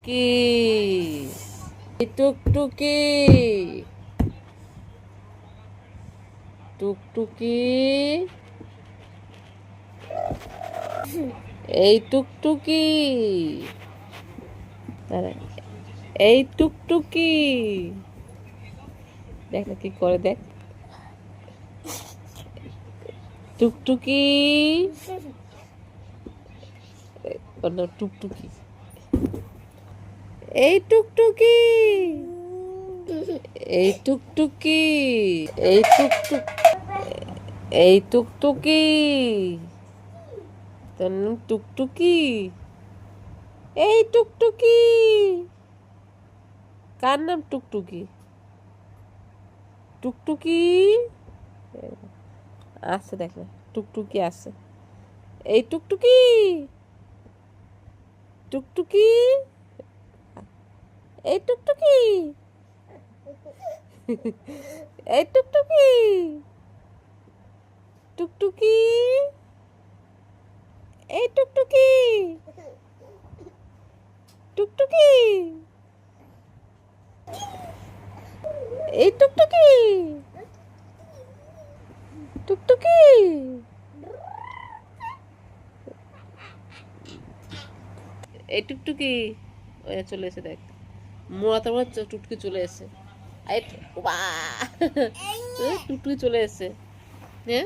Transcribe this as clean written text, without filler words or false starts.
টুকটুকি টুকটুকি টুকটুকি এই টুকটুকি এই টুকটুকি দেখ না কি করে, দেখ টুকটুকি টুকটুকি এই টুকটুকি এই টুকটুকি এই টুকটুক এই টুকটুকি তোর নাম টুকটুকি? এই টুকটুকি কার নাম টুকটুকি? টুকটুকি আছে, দেখ না টুকটুকি আছে। এই টুকটুকি টুকটুকি এই টুকটুকি এই টুকটুকি টুকটুকি এই টুকটুকি টুকটুকি এই টুকটুকি টুকটুকি এই টুকটুকি ওই চলে এসে, দেখ মোড়া তো টুকটুকি চলে এসে। টুকটুকি চলে এসে। হ্যাঁ